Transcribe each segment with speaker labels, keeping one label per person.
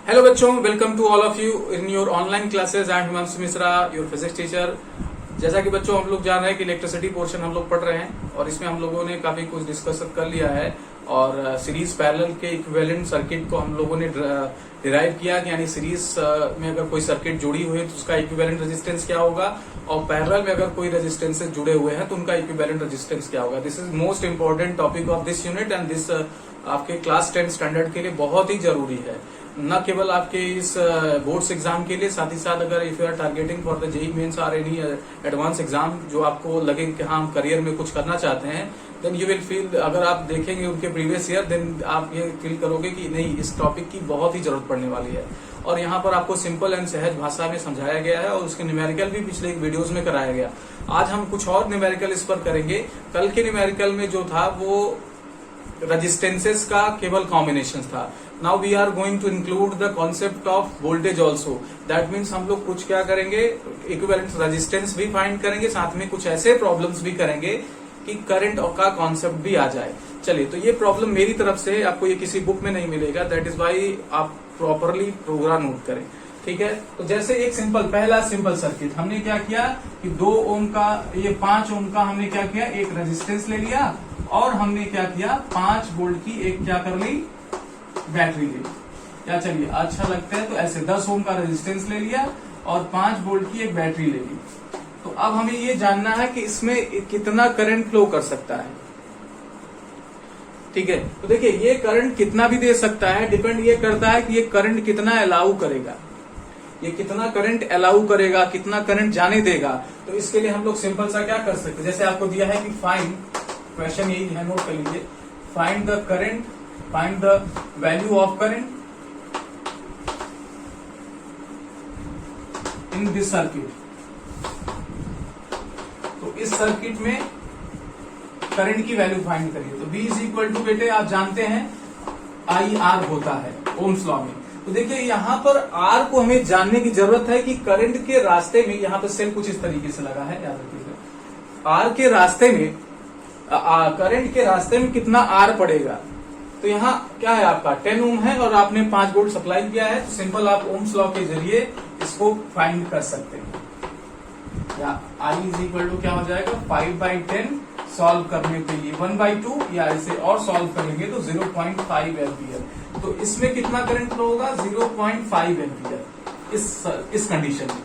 Speaker 1: Hello बच्चों, welcome to all of you in your online classes. I am Himanshu Mishra, your physics teacher. जैसा कि बच्चों हम लोग जान रहे हैं कि इलेक्ट्रिसिटी पोर्शन हम लोग पढ़ रहे हैं और इसमें हम लोगों ने काफी कुछ डिस्कस कर लिया है और सीरीज पैरेलल के इक्विवेलेंट सर्किट को हम लोगों ने डिराइव किया कि यानी सीरीज में अगर कोई सर्किट जुड़ी हुई है तो उसका इक्विवेलेंट रेजिस्टेंस क्या होगा और पैरेलल में अगर कोई रेजिस्टेंसेस जुड़े हुए हैं तो उनका इक्विवेलेंट रेजिस्टेंस क्या होगा। This is most important topic of this unit and this आपके क्लास 10 स्टैंडर्ड के लिए बहुत ही जरूरी है, न केवल आपके इस बोर्ड्स एग्जाम के लिए, साथ ही साथ अगर if you are targeting for the JEE Mains और एनी एडवांस एग्जाम जो आपको लगे कि हाँ हम करियर में कुछ करना चाहते हैं, देन यू विल फील, अगर आप देखेंगे उनके प्रीवियस ईयर देन आप ये फील करोगे कि नहीं, इस टॉपिक की बहुत ही जरूरत पड़ने वाली है। और यहाँ पर आपको सिंपल एंड सहज भाषा में समझाया गया है और उसके न्यूमेरिकल भी पिछले वीडियोस में कराया गया। आज हम कुछ और न्यूमेरिकल इस पर करेंगे। कल के न्यूमेरिकल में जो था वो रेजिस्टेंसेस का केवल कॉम्बिनेशन था। Now we are going to include the concept of voltage also. That means हम लोग कुछ क्या करेंगे, इक्विवेलेंट रेजिस्टेंस भी फाइंड करेंगे, साथ में कुछ ऐसे प्रॉब्लम्स भी करेंगे कि करंट का कॉन्सेप्ट भी आ जाए। चलिए, तो ये प्रॉब्लम मेरी तरफ से, आपको ये किसी बुक में नहीं मिलेगा, दैट इज वाई आप प्रॉपरली प्रोग्राम नोट करें, ठीक है। तो जैसे एक पहला सिंपल सर्किट हमने क्या किया कि 2 ओम का, ये 5 ओम का हमने क्या किया, एक रेजिस्टेंस ले लिया और हमने क्या किया, 5 वोल्ट की एक क्या कर ली, बैटरी ले ली। क्या चलिए अच्छा लगता है, तो ऐसे 10 ओम का रेजिस्टेंस ले लिया और 5 वोल्ट की एक बैटरी ले ली। तो अब हमें ये जानना है कि इसमें कितना करंट फ्लो कर सकता है, ठीक है। तो देखिए, ये करंट कितना भी दे सकता है, डिपेंड ये करता है कि ये करंट कितना अलाउ करेगा, ये कितना करंट अलाउ करेगा, कितना करंट जाने देगा। तो इसके लिए हम लोग सिंपल सा क्या कर सकते हैं, जैसे आपको दिया है कि फाइंड, क्वेश्चन यही है, नोट कर लीजिए, find the current, find the value of current in this circuit. तो इस सर्किट में करंट की वैल्यू फाइंड करिए। तो V इज इक्वल टू, बेटे आप जानते हैं IR होता है ओम्स लॉ में। तो देखिए यहाँ पर R को हमें जानने की जरूरत है कि करंट के रास्ते में, यहाँ पर सेल कुछ इस तरीके से लगा है, याद रखिएगा, R के रास्ते में, करंट के रास्ते में कितना R पड़ेगा। तो यहाँ क्या है, आपका 10 ओम है और आपने 5 वोल्ट सप्लाई किया है, तो सिंपल आप ओम्स लॉ के जरिए इसको फाइंड कर सकते हैं। या I इज इक्वल टू क्या हो जाएगा, 5/10 सॉल्व करने के लिए 1/2, या ऐसे और सॉल्व करेंगे तो 0.5 एम्पियर। तो इसमें कितना करंट फ्लो होगा, 0.5 एम्पियर इस कंडीशन में।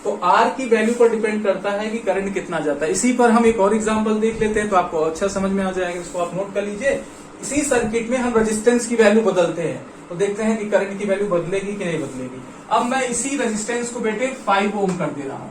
Speaker 1: तो R की वैल्यू पर डिपेंड करता है कि करंट कितना जाता है। इसी पर हम एक और एग्जांपल देख लेते हैं तो आपको अच्छा समझ में आ जाएगा, इसको आप नोट कर लीजिए। इसी सर्किट में हम रेजिस्टेंस की वैल्यू बदलते हैं तो देखते हैं कि करंट की वैल्यू बदलेगी कि नहीं बदलेगी। अब मैं इसी रेजिस्टेंस को बेटे 5 ओम कर दे रहा हूं।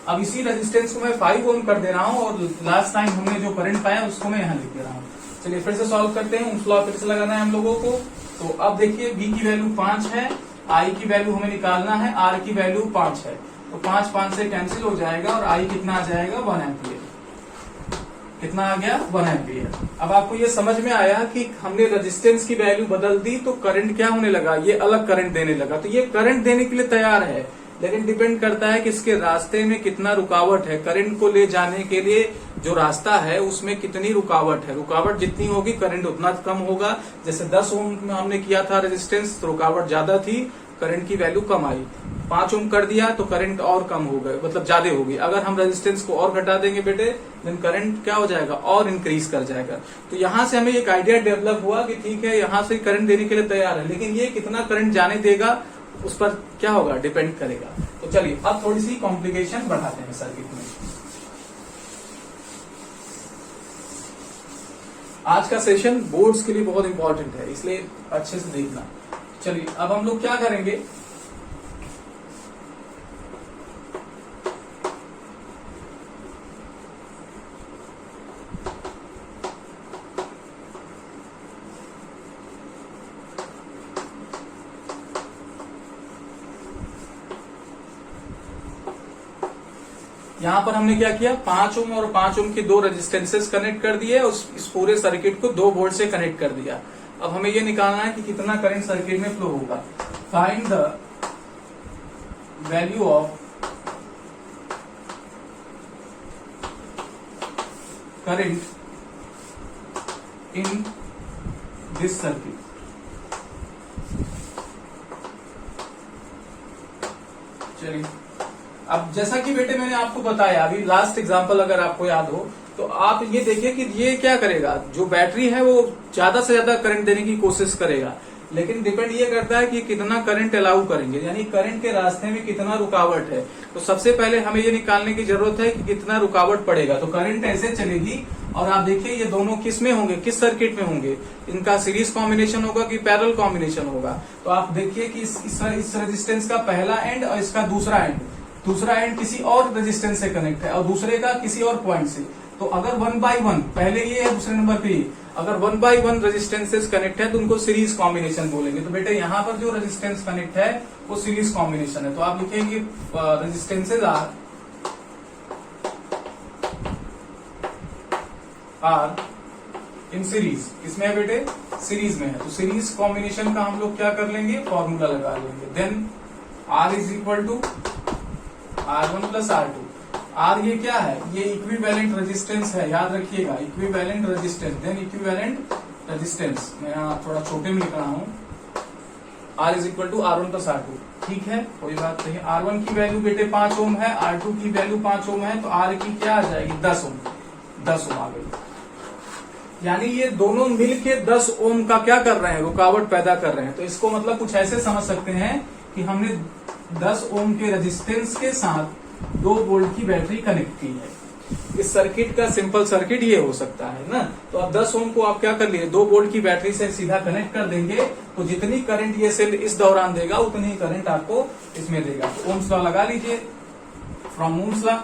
Speaker 1: अब इसी रेजिस्टेंस को मैं 5 ओम कर दे रहा हूं और लास्ट टाइम हमने जो करंट पाया उसको मैं यहाँ लिख दे रहा हूँ। चलिए फिर से सॉल्व करते हैं, उस लॉ फिर से लगाना है हम लोगों को। तो अब देखिए, V की वैल्यू 5 है, I की वैल्यू हमें निकालना है, R की वैल्यू 5 है। तो 5 से कैंसिल हो जाएगा और I कितना आ जाएगा, 1 एम्पियर। कितना आ गया, 1 एम्पियर। अब आपको ये समझ में आया कि हमने रेजिस्टेंस की वैल्यू बदल दी तो करंट क्या होने लगा, ये अलग करंट देने लगा। तो ये करंट देने के लिए तैयार है, लेकिन डिपेंड करता है कि इसके रास्ते में कितना रुकावट है, करंट को ले जाने के लिए जो रास्ता है उसमें कितनी रुकावट है। रुकावट जितनी होगी करंट उतना कम होगा। जैसे 10 ओम में हमने किया था रेजिस्टेंस तो रुकावट ज्यादा थी, करंट की वैल्यू कम आई। 5 ओम कर दिया तो करंट और कम हो गए, मतलब ज्यादा होगी। अगर हम रेजिस्टेंस को और घटा देंगे बेटे, देन करंट क्या हो जाएगा, और इंक्रीज कर जाएगा। तो यहाँ से हमें एक आइडिया डेवलप हुआ कि ठीक है, यहाँ से करंट देने के लिए तैयार है, लेकिन ये कितना करंट जाने देगा उस पर क्या होगा, डिपेंड करेगा। तो चलिए अब थोड़ी सी कॉम्प्लिकेशन बढ़ाते हैं सर्किट में। आज का सेशन बोर्ड्स के लिए बहुत इंपॉर्टेंट है, इसलिए अच्छे से देखना। चलिए अब हम लोग क्या करेंगे, यहाँ पर हमने क्या किया, 5 ओम और 5 ओम के 2 रेजिस्टेंसेस कनेक्ट कर दिए और इस पूरे सर्किट को 2 वोल्ट से कनेक्ट कर दिया। अब हमें ये निकालना है कि कितना करंट सर्किट में फ्लो होगा। Find the value of current in this circuit. चलिए, अब जैसा कि बेटे मैंने आपको बताया अभी लास्ट एग्जांपल अगर आपको याद हो तो आप ये देखिए कि ये क्या करेगा, जो बैटरी है वो ज्यादा से ज्यादा करंट देने की कोशिश करेगा, लेकिन डिपेंड ये करता है कि कितना करंट अलाउ करेंगे, यानी करंट के रास्ते में कितना रुकावट है। तो सबसे पहले हमें ये निकालने की जरूरत है कि कितना रुकावट पड़ेगा। तो करंट ऐसे चलेगी और आप देखिए ये दोनों किस में होंगे, किस सर्किट में होंगे, इनका सीरीज कॉम्बिनेशन होगा कि पैरेलल कॉम्बिनेशन होगा। तो आप देखिए कि इस रेजिस्टेंस का पहला एंड और इसका दूसरा एंड किसी और रेजिस्टेंस से कनेक्ट है और दूसरे का किसी और पॉइंट से। तो अगर 1 by 1 पहले ये है, दूसरे नंबर पे ये, अगर 1 by 1 रेजिस्टेंसेस कनेक्ट है तो उनको सीरीज कॉम्बिनेशन बोलेंगे। तो बेटे यहाँ पर जो रेजिस्टेंस कनेक्ट है वो सीरीज कॉम्बिनेशन है। तो आप लिखेंगे रेजिस्टेंसेज आर इन सीरीज। किसमें है बेटे? सीरीज में है। तो सीरीज कॉम्बिनेशन का हम लोग क्या कर लेंगे, फॉर्मूला लगा लेंगे। Then R is equal to R1 plus R2। R ये क्या है, ये इक्विवेलेंट रेजिस्टेंस है, याद रखिएगा, equivalent resistance. Then equivalent resistance मैं यहाँ थोड़ा छोटे में लिख रहा हूँ, R is equal to R1 plus R2। ठीक है, कोई बात नहीं। R1 की वैल्यू बेटे 5 ओम है, R2 की वैल्यू 5 ओम है, तो R की क्या आ जाएगी, 10 ओम। 10 ओम आ गई, यानी ये दोनों मिलके 10 ओम का क्या कर रहे हैं, रुकावट पैदा कर रहे हैं। तो इसको मतलब कुछ ऐसे समझ सकते हैं कि हमने 10 ओम के रेजिस्टेंस के साथ 2 वोल्ट की बैटरी कनेक्ट की है। इस सर्किट का सिंपल सर्किट ये हो सकता है ना। तो अब 10 ओम को आप क्या कर लिए, 2 वोल्ट की बैटरी से सीधा कनेक्ट कर देंगे, तो जितनी करंट ये सेल इस दौरान देगा उतनी ही करंट आपको इसमें देगा। तो ओम्स लॉ लगा लीजिए, from Ohm's law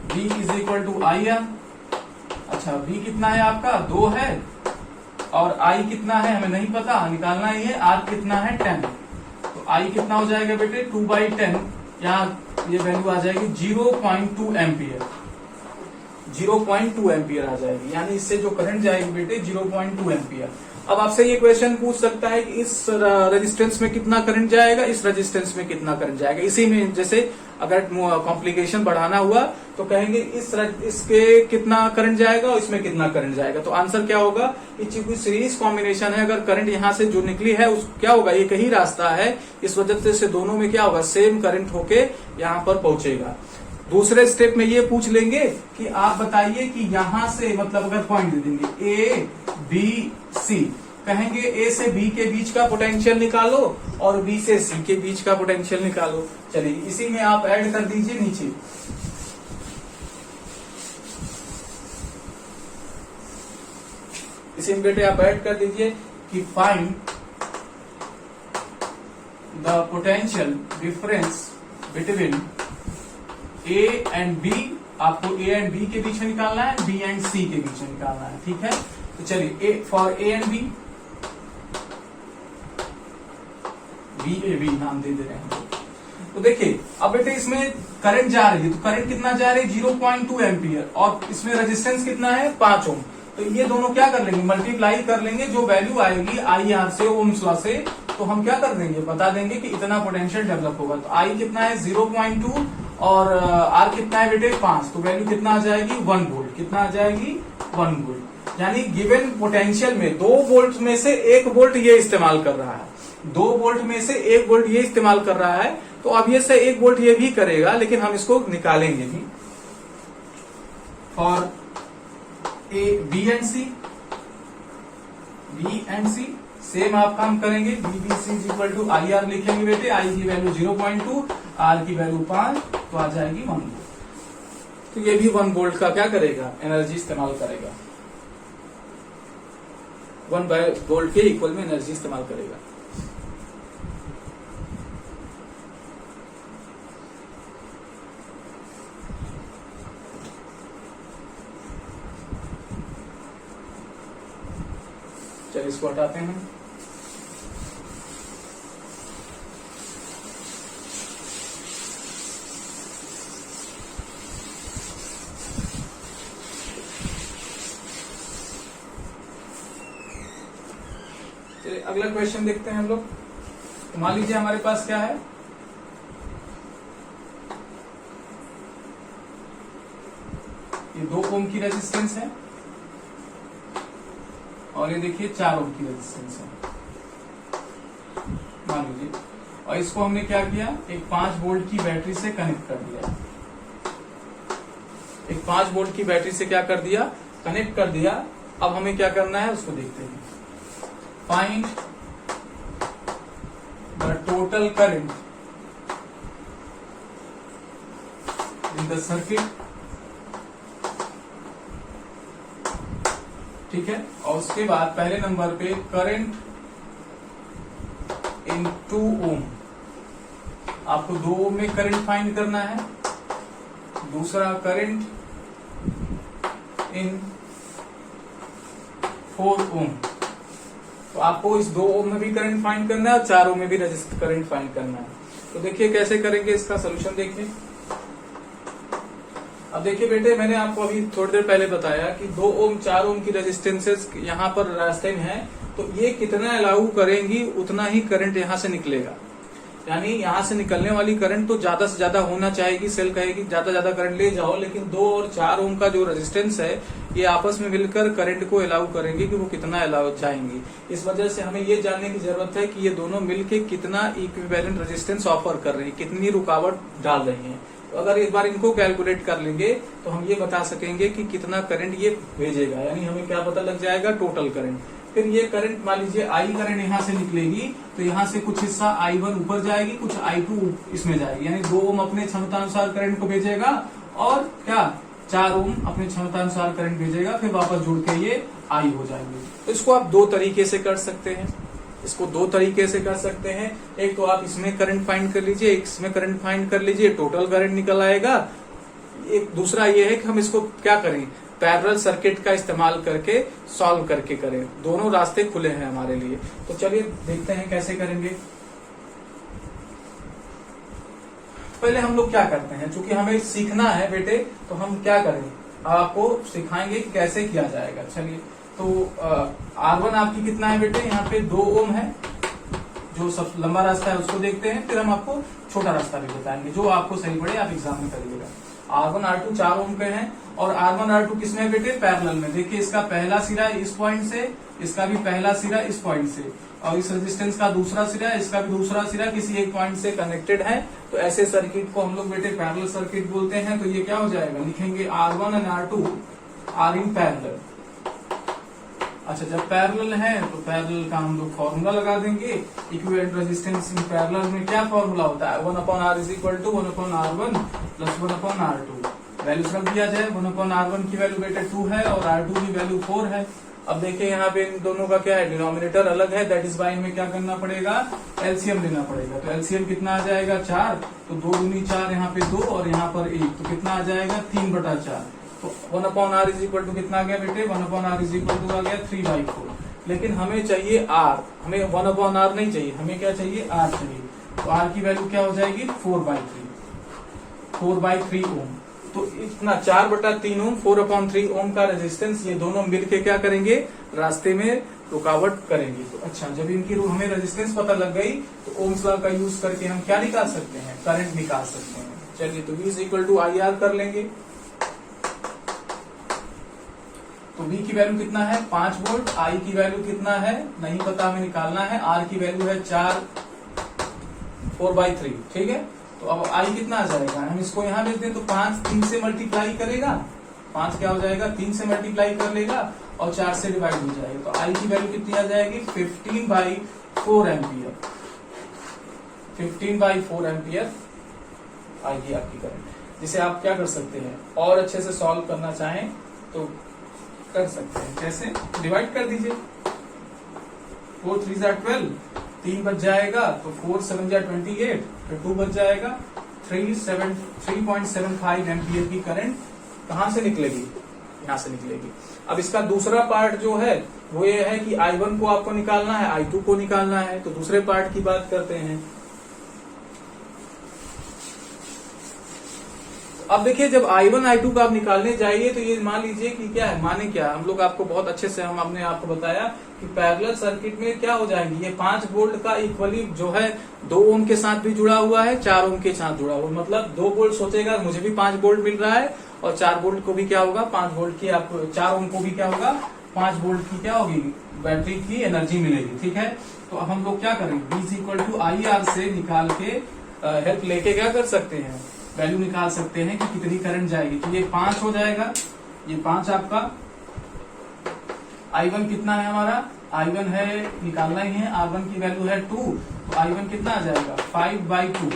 Speaker 1: V is equal to IR। अच्छा, V कितना है आपका, 2 है, और I कितना है हमें नहीं पता, निकालना ही है। R कितना है, 10। तो I कितना हो जाएगा बेटे, 2/10, यहाँ ये वैल्यू आ जाएगी 0.2 एम्पियर। 0.2 एम्पियर आ जाएगी, यानी इससे जो करंट जाएगी बेटे 0.2 एम्पियर। अब आपसे ये क्वेश्चन पूछ सकता है कि इस रेजिस्टेंस में कितना करंट जाएगा, इस रेजिस्टेंस में कितना करंट जाएगा। इसी में जैसे अगर कॉम्प्लिकेशन बढ़ाना हुआ तो कहेंगे इसके कितना करंट जाएगा और इसमें कितना करंट जाएगा। तो आंसर क्या होगा, ये सीरीज कॉम्बिनेशन है, अगर करंट यहाँ से जो निकली है उस क्या होगा, एक ही रास्ता है, इस वजह से दोनों में क्या होगा, सेम करंट होके यहाँ पर पहुंचेगा। दूसरे स्टेप में ये पूछ लेंगे कि आप बताइए कि यहां से मतलब अगर पॉइंट दे देंगे ए बी सी, कहेंगे ए से बी के बीच का पोटेंशियल निकालो और बी से सी के बीच का पोटेंशियल निकालो। चलिए इसी में आप ऐड कर दीजिए नीचे, इसी में बेटे आप ऐड कर दीजिए कि find the potential difference between A and B. आपको ए एंड बी के बीच में निकालना है, बी एंड सी के बीच में निकालना है। ठीक है, तो चलिए A for A and B, B नाम दे रहे हैं। तो देखिए अब बेटे इसमें करंट जा रही है, तो करंट कितना जा रही है, 0.2 एम्पियर, और इसमें रेजिस्टेंस कितना है, 5 ओम। तो ये दोनों क्या कर लेंगे, मल्टीप्लाई कर लेंगे, जो वैल्यू आएगी IR से, ओम्स लॉ से, तो हम क्या कर देंगे, बता देंगे कि इतना पोटेंशियल डेवलप होगा। तो I कितना है 0.2 और R कितना है बेटे 5, तो वैल्यू कितना आ जाएगी 1 वोल्ट। कितना आ जाएगी 1 वोल्ट, यानी गिवन पोटेंशियल में 2 वोल्ट में से 1 वोल्ट ये इस्तेमाल कर रहा है, 2 वोल्ट में से 1 वोल्ट ये इस्तेमाल कर रहा है। तो अब ये से 1 वोल्ट ये भी करेगा, लेकिन हम इसको निकालेंगे भी। For A B and C same आप काम करेंगे, BBC is equal to IR लिखेंगे बेटे, I की वैल्यू 0.2, R की वैल्यू 5, तो आ जाएगी 1 वोल्ट। तो ये भी 1 वोल्ट का क्या करेगा, एनर्जी इस्तेमाल करेगा, 1 वोल्ट के इक्वल में एनर्जी इस्तेमाल करेगा। चलिए इसको हटाते हैं। चलिए अगला क्वेश्चन देखते हैं हम लोग। तो मान लीजिए हमारे पास क्या है, ये 2 ओम की रेजिस्टेंस है और ये देखिए 4 ओम की रेजिस्टेंस है मान लीजिए, और इसको हमने क्या किया, एक 5 वोल्ट की बैटरी से कनेक्ट कर दिया। एक 5 वोल्ट की बैटरी से क्या कर दिया, कनेक्ट कर दिया। अब हमें क्या करना है उसको देखते हैं। Find the total current in the circuit, ठीक है। और उसके बाद पहले नंबर पे करंट इन 2 ओम, आपको 2 ओम में करंट फाइंड करना है। दूसरा करंट इन 4 ओम, तो आपको इस 2 ओम में भी करंट फाइंड करना है और 4 ओम में भी करंट फाइंड करना है। तो देखिए कैसे करेंगे इसका सोल्यूशन देखिए। अब देखिए बेटे, मैंने आपको अभी थोड़ी देर पहले बताया कि 2 ओम 4 ओम की रेजिस्टेंसेस यहाँ पर रास्ते में है, तो ये कितना अलाउ करेंगी उतना ही करंट यहाँ से निकलेगा। यानी यहाँ से निकलने वाली करंट तो ज्यादा से ज्यादा होना चाहेगी, सेल कहेगी ज्यादा करंट ले जाओ, लेकिन 2 और 4 ओम का जो रेजिस्टेंस है ये आपस में मिलकर करंट को अलाउ करेंगे कि वो कितना अलाउ जाएंगी। इस वजह से हमें ये जानने की जरूरत है कि ये दोनों मिलके कितना इक्विवेलेंट रेजिस्टेंस ऑफर कर रही है, कितनी रुकावट डाल रही है। तो अगर एक बार इनको कैलकुलेट कर लेंगे तो हम ये बता सकेंगे कि कितना करंट ये भेजेगा, यानी हमें क्या पता लग जाएगा, टोटल करंट। फिर ये करंट मान लीजिए आई करंट यहाँ से निकलेगी, तो यहाँ से कुछ हिस्सा I1 ऊपर जाएगी, कुछ I2 इसमें जाएगी, यानी 2 ओम अपने क्षमता अनुसार करंट को भेजेगा और क्या 4 ओम अपने क्षमता अनुसार करंट भेजेगा, फिर वापस जुड़ के ये आई हो जाएंगे। तो इसको आप 2 तरीके से कर सकते हैं, इसको 2 तरीके से कर सकते हैं। एक तो आप इसमें करंट फाइंड कर लीजिए, एक इसमें करंट फाइंड कर लीजिए, टोटल करंट निकल आएगा। एक दूसरा ये है कि हम इसको क्या करें, पैरेलल सर्किट का इस्तेमाल करके सॉल्व करके करें। दोनों रास्ते खुले हैं हमारे लिए। तो चलिए देखते हैं कैसे करेंगे। पहले हम लोग क्या करते हैं, चूंकि हमें सीखना है बेटे, तो हम क्या करें, आपको सिखाएंगे कि कैसे किया जाएगा। चलिए, तो R1 आपकी कितना है बेटे, यहाँ पे 2 ओम है, जो सब लंबा रास्ता है उसको देखते हैं, फिर हम आपको छोटा रास्ता भी बताएंगे, जो आपको सही पड़े आप एग्जाम में करिएगा। R1 R2 4 ओम के हैं, और R1 R2 किसमें है बेटे, पैरेलल में। देखिए इसका पहला सिरा इस पॉइंट से, इसका भी पहला सिरा इस पॉइंट से, और इस रेजिस्टेंस का दूसरा सिरा, इसका भी दूसरा सिरा किसी एक पॉइंट से कनेक्टेड है। तो ऐसे सर्किट को हम लोग बेटे पैरेलल सर्किट बोलते हैं। तो ये क्या हो जाएगा, लिखेंगे R1 and R2 are in parallel. अच्छा, जब पैरेलल है तो पैरेलल का हम लोग फॉर्मूला लगा देंगे। इक्विवेलेंट रेजिस्टेंस इन पैरेलल में क्या फॉर्मूला होता है, 1/R is equal to 1/R1 plus 1/R2। Values रख दिया जाए, 1/R1 की वैल्यू बेटे 2 है और R2 की वैल्यू 4 है। अब देखिए यहाँ पे इन दोनों का क्या है, डिनोमिनेटर अलग है, दैट इज वाई में क्या करना पड़ेगा, एलसीएम लेना पड़ेगा। तो एलसीएम कितना आ जाएगा, 4, तो 2 दूनी 4, यहाँ पे 2 और यहाँ पर 1, तो कितना आ जाएगा 3/4। तो 1/R इज इक्वल टू कितना आ गया बेटे, 1/R इज इक्वल टू आ गया 3/4। लेकिन हमें चाहिए R, हमें 1/R नहीं चाहिए, हमें क्या चाहिए, R चाहिए। तो R की वैल्यू क्या हो जाएगी, 4/3 ओम। तो इतना 4/3 ओम, 4/3 ओम का रेजिस्टेंस, ये दोनों मिलके क्या करेंगे, रास्ते में रुकावट करेंगे। तो अच्छा, जब इनकी हमें रेजिस्टेंस पता लग गई तो ओम्स लॉ का यूज करके हम क्या निकाल सकते हैं, करंट निकाल सकते हैं। चलिए, तो V is equal to IR कर लेंगे। तो V की वैल्यू कितना है, 5 वोल्ट। I की वैल्यू कितना है, नहीं पता, हमें निकालना है। R की वैल्यू है 4/3, ठीक है। तो अब I कितना आ जाएगा, हम इसको यहाँ लिख दें तो 5 3 से मल्टीप्लाई करेगा, 5 क्या हो जाएगा, 3 से मल्टीप्लाई कर लेगा और 4 से डिवाइड हो जाएगा। तो I की वैल्यू कितनी आ जाएगी, 15/4 एम्पियर। 15/4 एम्पियर आएगी आपकी करंट, जिसे आप क्या कर सकते हैं, और अच्छे से सॉल्व करना चाहें तो कर सकते हैं। कैसे, डिवाइड कर दीजिए, 4 3 12, 3 बच जाएगा, तो 4 7 28, फिर 2 बच जाएगा, 3.75 एम्पियर की करंट कहां से निकलेगी, यहां से निकलेगी। अब इसका दूसरा पार्ट जो है वो ये है कि I1 को आपको निकालना है, I2 को निकालना है। तो दूसरे पार्ट की बात करते हैं। अब देखिए जब I1 I2 का आप निकालने जाइए तो ये मान लीजिए कि क्या है, माने क्या हम लोग आपको बहुत अच्छे से हमने आपको बताया कि पैरेलल सर्किट में क्या हो जाएंगी, ये 5 वोल्ट का इक्वली जो है 2 ओम के साथ भी जुड़ा हुआ है, 4 ओम के साथ जुड़ा हुआ, मतलब 2 वोल्ट सोचेगा मुझे भी 5 वोल्ट मिल रहा है और 4 वोल्ट को भी क्या होगा 5 वोल्ट की, आपको 4 ओम को भी क्या होगा 5 वोल्ट की क्या होगी बैटरी की एनर्जी मिलेगी। ठीक है, तो अब हम लोग क्या करेंगे, B is equal to IR से निकाल के हेल्प लेके क्या कर सकते हैं, वैल्यू निकाल सकते हैं कि कितनी करंट जाएगी। तो ये 5 हो जाएगा, ये 5 आपका। I1 कितना है हमारा, I1 है निकालना ही है, R1 की वैल्यू है 2, तो I1 कितना आ जाएगा 5/2,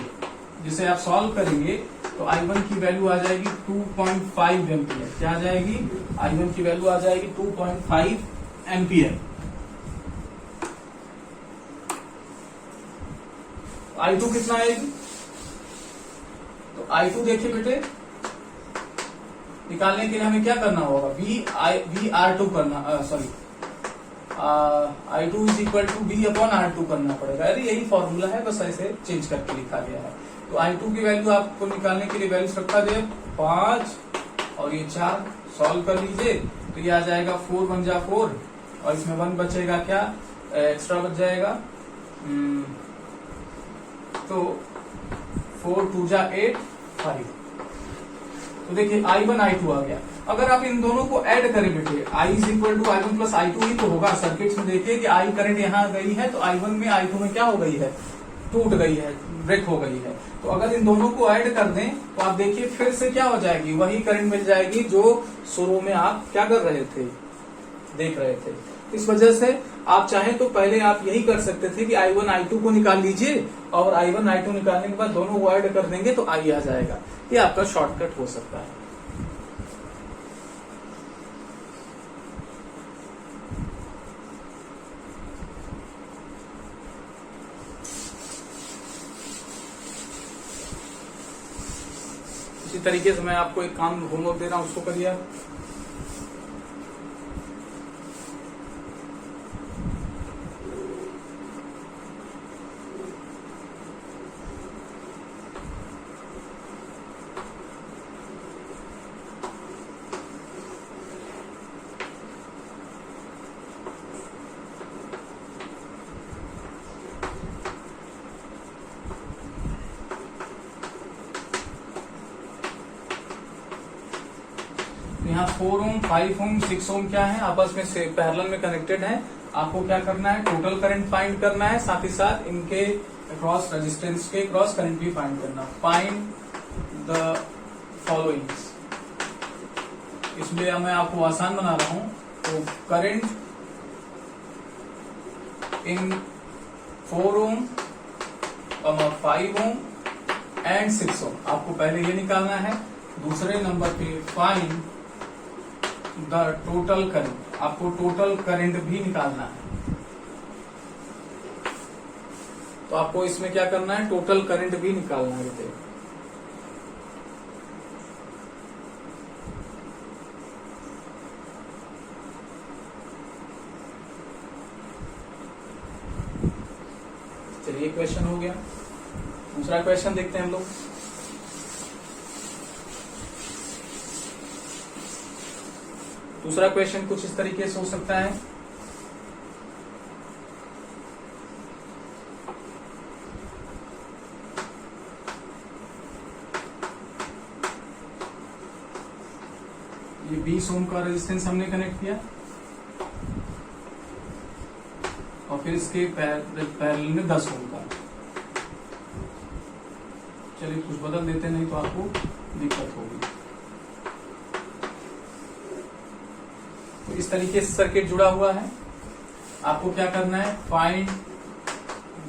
Speaker 1: जिसे आप सॉल्व करेंगे तो I1 की वैल्यू आ जाएगी 2.5 एम्पियर। क्या आ जाएगी, I1 की वैल्यू आ जाएगी 2.5 एम्पियर। I2 कितना आएगी, तो I2 देखिए बेटे निकालने के लिए हमें क्या करना होगा, VR2 करना, sorry I2 is equal to B/R2 करना पड़ेगा। अरे यही फॉर्मूला है, बस ऐसे चेंज करके लिखा गया है। तो I2 की वैल्यू आपको निकालने के लिए वैल्यू रखा जाए 5 और ये 4, सॉल्व कर लीजिए तो ये आ जाएगा 4 1 जा 4 और इसमें 1 बचेगा, क्या एक्स्ट्रा बच जाएगा, तो 4 2 जा 8 5। तो देखिए I1 I2 आ गया। अगर आप इन दोनों को ऐड करें बेटे, I is equal to I1 plus I2 ही तो होगा। सर्किट में देखिए कि I करंट यहाँ गई है तो I1 में I2 में क्या हो गई है, टूट गई है, ब्रेक हो गई है। तो अगर इन दोनों को ऐड कर दें तो आप देखिए फिर से क्या हो जाएगी, वही करंट मिल जाएगी जो शुरू में आप क्या कर रहे थे, देख रहे थे। इस वजह से आप चाहें तो पहले आप यही कर सकते थे कि I1 I2 को निकाल लीजिए और I1 I2 निकालने के बाद दोनों को ऐड कर देंगे तो I आ जाएगा। ये आपका शॉर्टकट हो सकता है। इसी तरीके से मैं आपको एक काम होमवर्क दे रहा हूं, उसको करिए आप। यहाँ 4 ओम 5 ओम 6 ओम क्या है, आपस में से पैरेलल में कनेक्टेड है। आपको क्या करना है, टोटल करंट फाइंड करना है, साथ ही साथ इनके अक्रॉस रेजिस्टेंस के क्रॉस करंट भी फाइंड करना। फाइंड द फॉलोइंग, इसलिए मैं आपको आसान बना रहा हूं। तो current in 4 Om 5 ohm and 6 ओम आपको पहले ये निकालना है। दूसरे नंबर पे फाइंड द टोटल करंट, आपको टोटल करंट भी निकालना है। तो आपको इसमें क्या करना है, टोटल करंट भी निकालना है बेटे। चलिए क्वेश्चन हो गया। दूसरा क्वेश्चन देखते हैं हम लोग। दूसरा क्वेश्चन कुछ इस तरीके से हो सकता है, ये 20 ओम का रेजिस्टेंस हमने कनेक्ट किया और फिर इसके पैरेलल में 10 ओम का। चलिए कुछ बदल देते, नहीं तो आपको दिक्कत होगी। तो इस तरीके से सर्किट जुड़ा हुआ है। आपको क्या करना है, फाइंड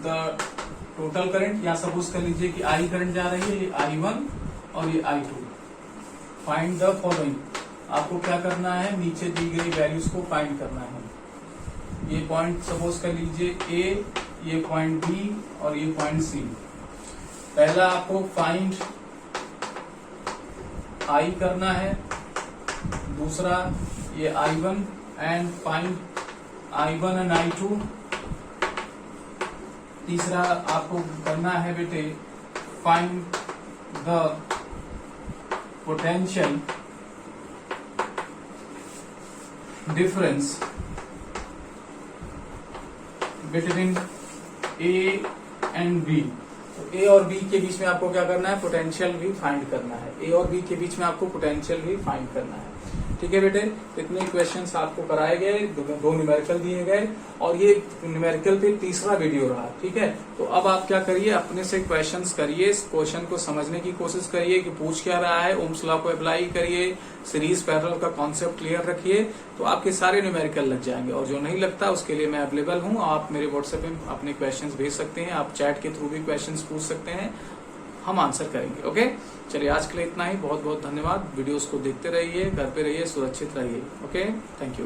Speaker 1: द टोटल करंट, या सपोज कर लीजिए कि I करंट जा रही है, ये I1 और ये I2। फाइंड द फॉलोइंग, आपको क्या करना है, नीचे दी गई वैल्यूज को फाइंड करना है। ये पॉइंट सपोज कर लीजिए A, ये पॉइंट B और ये पॉइंट C। पहला आपको फाइंड I करना है, दूसरा ये I1 and find I1 and I2। तीसरा आपको करना है बेटे find the potential difference between A and B. तो ए और बी के बीच में आपको क्या करना है, पोटेंशियल भी फाइंड करना है। ए और बी के बीच में आपको पोटेंशियल भी फाइंड करना है। ठीक है बेटे, इतने क्वेश्चंस आपको कराए गए, दो न्यूमेरिकल दिए गए और ये न्यूमेरिकल पे तीसरा वीडियो रहा। ठीक है, तो अब आप क्या करिए, अपने से क्वेश्चंस करिए, इस क्वेश्चन को समझने की कोशिश करिए कि पूछ क्या रहा है, ओम्स लॉ को अप्लाई करिए, सीरीज पैरेलल का कॉन्सेप्ट क्लियर रखिए, तो आपके सारे न्यूमेरिकल लग जाएंगे। और जो नहीं लगता उसके लिए मैं अवेलेबल हूँ, आप मेरे व्हाट्सएप में अपने क्वेश्चंस भेज सकते हैं, आप चैट के थ्रू भी क्वेश्चंस पूछ सकते हैं, हम आंसर करेंगे। ओके, चलिए आज के लिए इतना ही। बहुत बहुत धन्यवाद। वीडियोस को देखते रहिए, घर पे रहिए, सुरक्षित रहिए। Okay, thank you.